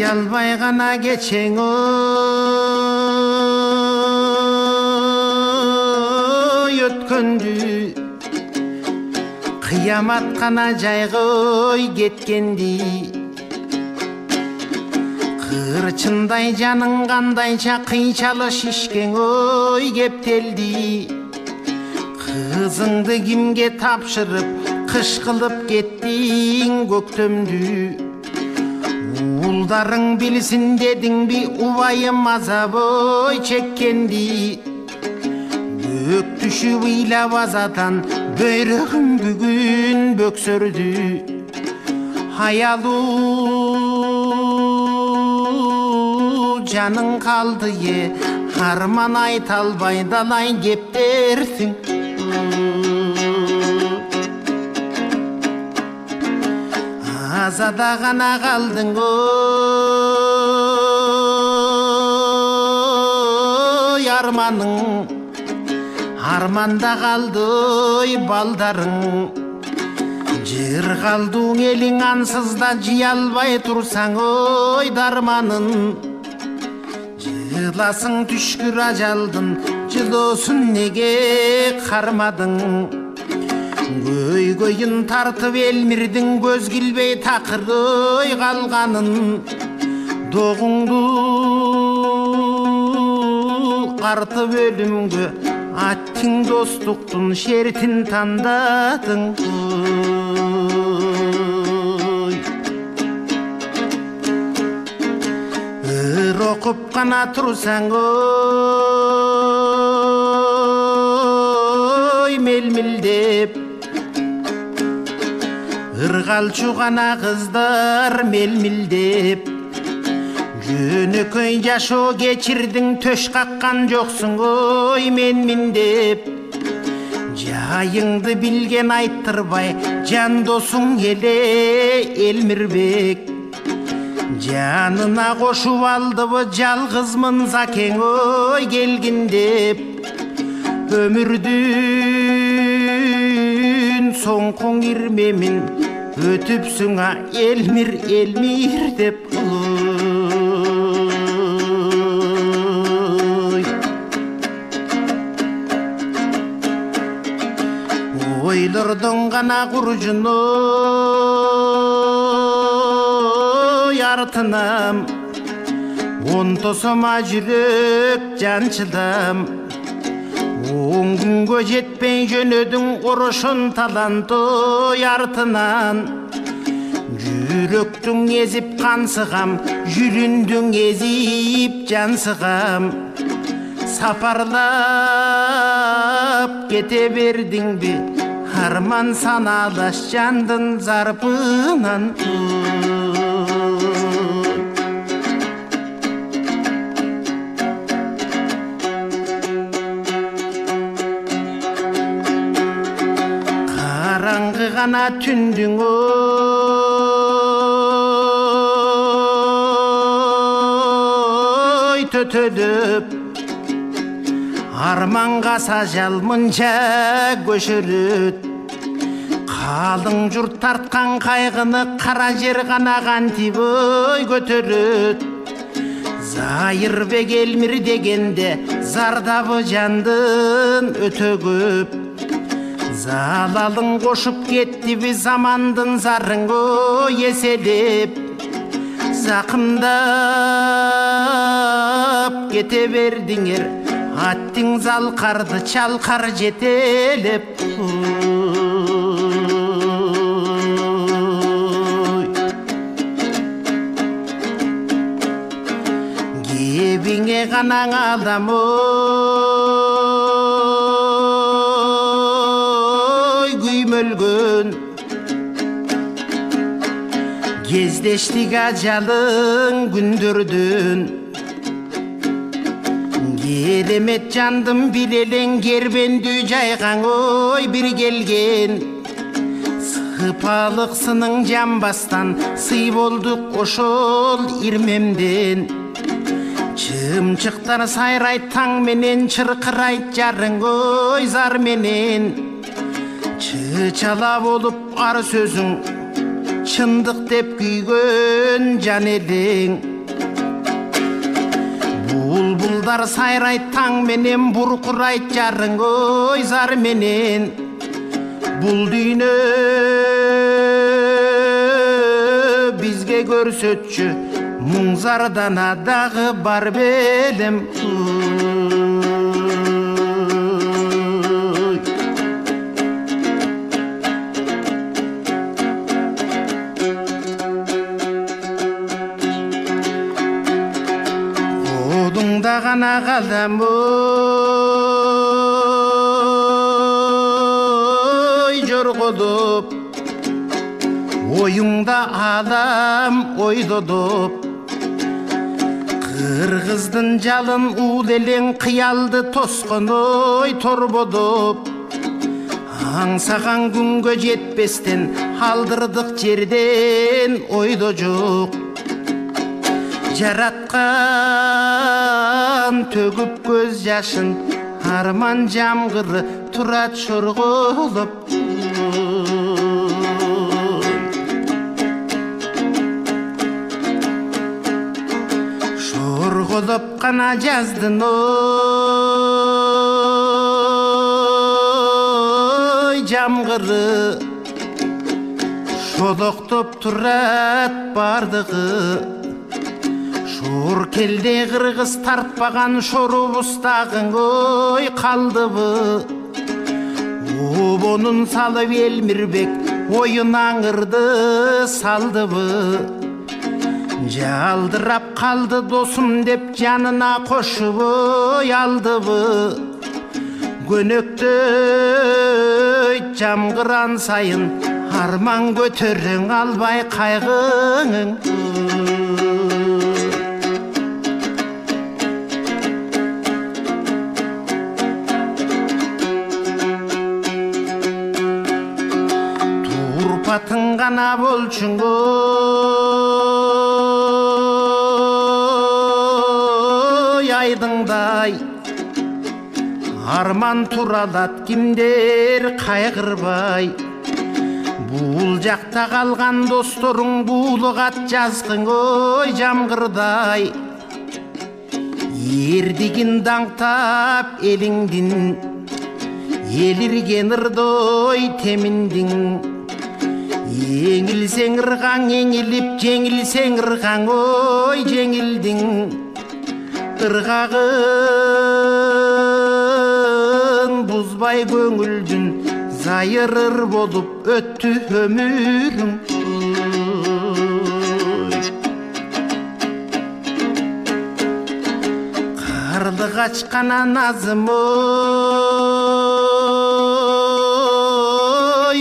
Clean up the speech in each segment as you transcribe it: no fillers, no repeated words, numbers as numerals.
Kıyalbay gana geçen oy ötköndü Kıyamat gana jaygoy ketkendi Kırçınday janın kandayça kıyçalı şişken oy kepteldi Kızыңды kimge tapşırıp kış kılıp kettin köktөmdü Uldarың bilsin dedin bi ubayım azaboy çekkendi Bök düşüp ыйлап азадан бөйрөгүм бүгүн бөксөрдү Аялуу жаның калды е арман айта албай далай кептерсиң Azada gana kaldın oy armanın Armanda kaldı oy baldarın Jır kaldın elin ansızda jıyalbay tursan oy darmanın Jılasın түшкүр ажалдын жылоосун неге кармадың Көйгөйүн тартып элмирдин көз килбей такырый калганын Догуңду артып өлүмгө аттың достуктун шертин тандадың Ыр окуп гана турсаң ой мелмилдеп Irgalçu gana kızlar melmildep Jönököy jaşo geçirdin töş kakkan joksun oy menmin dep Jayыңды bilgen ayttырбай жан досуң эле Элмирбек Жанына кошуп алдыбы жалгызмын Закең ой келгин деп Өмүрдүн соңкоң ирмемин Өтүпсүң а Элмир Элмир деп Ойлордон гана куржун ой артынам Онтосома жүрөк жанчыдам Он күнгө жетпей жөнөдүң орошон талантой артынан Жүрөктүң эзип кансыгам, жүрүндүң эзип жансыгам Сапарлап кете бердиңби арман саналаш жандын зарпынан Караңгы гана түндүң ой төтөлүп Арманга сажал мынча көшөлөт Калың журт тарткан кайгыны кара жер гана кантип ой көтөрөт Зайырбек Элмир дегенде зардабы жандын өтө көп Залалың кошуп кеттиби замандын зарын ой эселеп Закымдап кете бердиңер Аттың залқарды чалқар жетелеп Кебиңе канаң адам ой күймөлгөн Кездештик ажалың күндөрдөн Керемет жандым бир элең кербендүү жайган ой бир келген Сыпалык сының жамбастан сый болдук ошол ирмемден Чымчыктар сайрайт таң менен чыркырайт жарың ой зар менен Чычала болуп ар сөзүң чындык деп күйгөн жан элең Bulдар сайрайт таң менен, буркурайт жарың ой зар менен. Бул дүйнө бизге көрсөтчү, муң зардан дагы бар белем. Одуңда гана калдым ой жоргодуп, оюңда адам ойдодуп. Кыргыздын жалын уул элең кыялды тоскон ой торбодуп. Аңсаган күнгө жетпестен алдырдык жерден ойдо жок. Жараткан төгүп көз жашын, арман жамгыры турат шорголоп. Шорголоп гана жаздын ой жамгыры, шодоктоп турат бардыгы. Шор келде кыргыз тартпаган шорубустагың ой калдыбы. Обонун салып Элмирбек оюн аңырды салдыбы. Жалдырап калды досум деп жанына кошуп ой алдыбы. Көнөктөй жамгыран сайын, арман көтөрүң албай кайгыңың. Турпатың гана болчуң ой айдыңдай. Арман туралат кимдер кайгырбай. Бул жакта калган досторуң буулугат жазгың ой жамгырдай. Эрдигин даңтап элиңдин, элирген ырдой теминдиң. Еңилсең ыргаң еңилип, жеңилсең ыргаң ой жеңилдиң. Ыргагын бузбай көңүлдүн, зайырыр болуп өттү өмүрүң. Карды качкана назым ой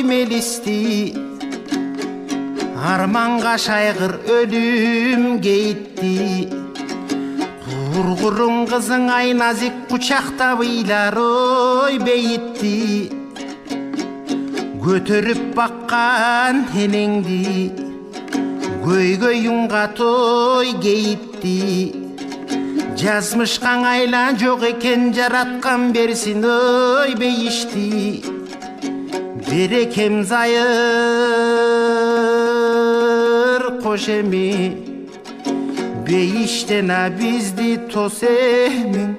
мелисти. Арманга шайгыр өлүм кейитти. Кургурун кызың ай назик кучактап ыйлар ой бейитти. Көтөрүп баккан энеңди, көйгөй юңга той кейитти. Жазмышкаң айла жок экен, жараткан берсин ой бейишти. Берекем зайыр кош эми, бейиштен бизди тос эмиң.